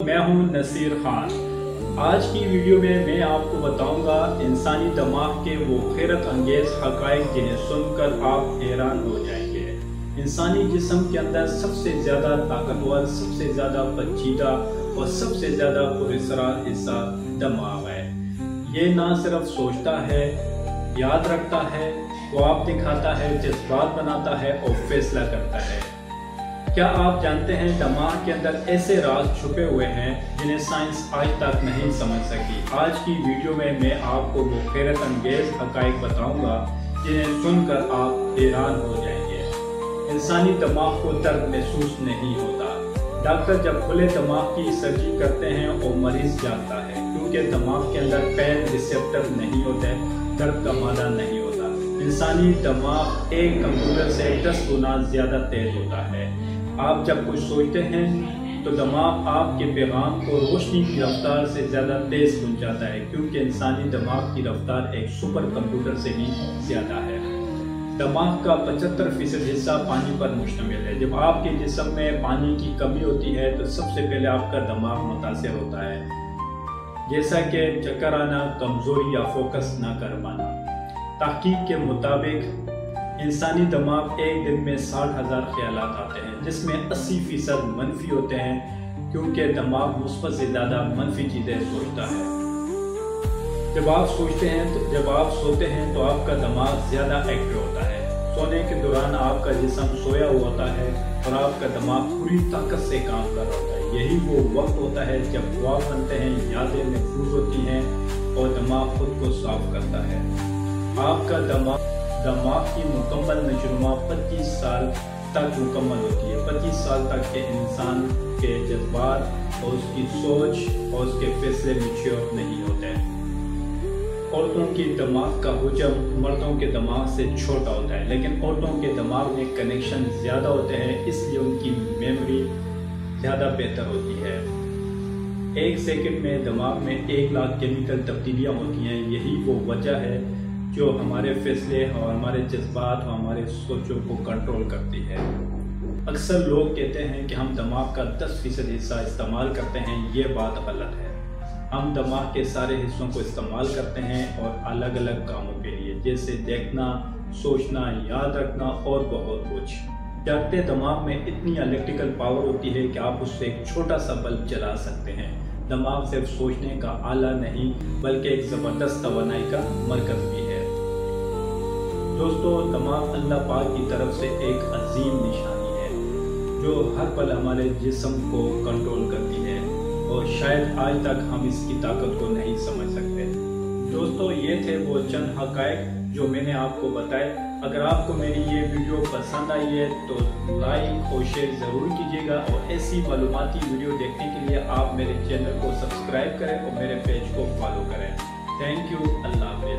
मैं हूं नसीर खान। आज की वीडियो में मैं आपको बताऊंगा इंसानी दिमाग के वो हैरत अंगेज हक़ाइक़ जिन्हें सुनकर आप हैरान हो जाएंगे। इंसानी जिस्म के अंदर सबसे ज़्यादा ताकतवर, सबसे ज़्यादा पेचीदा और सबसे ज़्यादा पुरअसरार हिस्सा दिमाग है। ये ना सिर्फ सोचता है, याद रखता है, ख्वाब दिखाता है, जज्बात बनाता है और फैसला करता है। क्या आप जानते हैं दिमाग के अंदर ऐसे राज छुपे हुए हैं जिन्हें साइंस आज तक नहीं समझ सकी। आज की वीडियो में मैं आपको वो हैरत अंगेज हक़ाइक़ बताऊंगा जिन्हें सुनकर आप हैरान हो जाएंगे। इंसानी दिमाग को दर्द महसूस नहीं होता। डॉक्टर जब खुले दिमाग की सर्जरी करते हैं और मरीज जागता है, क्योंकि दिमाग के अंदर पेन रिसेप्टर नहीं होते, दर्द का मादा नहीं होता। इंसानी दिमाग एक कंप्यूटर से 10 गुना ज़्यादा तेज होता है। आप जब कुछ सोचते हैं तो दिमाग आपके पैगाम को रोशनी की रफ्तार से ज़्यादा तेज़ पहुंचाता है, क्योंकि इंसानी दिमाग की रफ्तार एक सुपर कंप्यूटर से भी ज़्यादा है। दिमाग का 75% हिस्सा पानी पर मुश्तमिल है। जब आपके जिस्म में पानी की कमी होती है तो सबसे पहले आपका दिमाग मुतासिर होता है, जैसा कि चक्कर आना, कमज़ोरी या फोकस ना कर पाना। तहकीक के मुताबिक इंसानी दिमाग एक दिन में 60,000 ख्यालात आते हैं, जिसमें 80% मनफी होते हैं, क्योंकि दिमाग मुस्बत से ज़्यादा मनफी चीज़ें सोचता है। जब आप सोते हैं तो आपका दिमाग ज़्यादा एक्टिव होता है। सोने के दौरान आपका जिस्म सोया हुआ होता है और आपका दिमाग पूरी ताकत से काम कर रहा होता है। यही वो वक्त होता है जब ख्वाब बनते हैं, यादें महफूज होती हैं और दिमाग खुद को साफ करता है। आपका दिमाग की मुकम्मल नशोनुमा 25 साल तक मुकम्मल होती है। 25 साल तक के इंसान के जज्बात और उसकी सोच और उसके फैसले मैच्योर नहीं होते हैं। औरतों के दिमाग का हुजम मर्दों के दिमाग से छोटा होता है, लेकिन औरतों के दिमाग में कनेक्शन ज़्यादा होते हैं, इसलिए उनकी मेमोरी ज़्यादा बेहतर होती है। 1 सेकंड में दिमाग में 1 लाख केमिकल तब्दीलियाँ होती हैं। यही वो वजह है जो हमारे फैसले और हमारे जज्बात और हमारे सोचों को कंट्रोल करती है। अक्सर लोग कहते हैं कि हम दिमाग का 10% हिस्सा इस्तेमाल करते हैं। ये बात गलत है। हम दिमाग के सारे हिस्सों को इस्तेमाल करते हैं और अलग अलग कामों के लिए, जैसे देखना, सोचना, याद रखना और बहुत कुछ। जागते दिमाग में इतनी इलेक्ट्रिकल पावर होती है कि आप उससे एक छोटा सा बल्ब जला सकते हैं। दिमाग सिर्फ सोचने का आला नहीं, बल्कि एक ज़बरदस्त तवानाई का मरकज़ भी है। दोस्तों, दिमाग अल्लाह पाक की तरफ से एक अजीम निशानी है जो हर पल हमारे जिस्म को कंट्रोल करती है, और शायद आज तक हम इसकी ताकत को नहीं समझ सकते। दोस्तों, ये थे वो चंद हक़ाइक़ जो मैंने आपको बताए। अगर आपको मेरी ये वीडियो पसंद आई है तो लाइक और शेयर ज़रूर कीजिएगा, और ऐसी मालूमाती वीडियो देखने के लिए आप मेरे चैनल को सब्सक्राइब करें और मेरे पेज को फॉलो करें। Thank you. अल्लाह हाफ़िज़।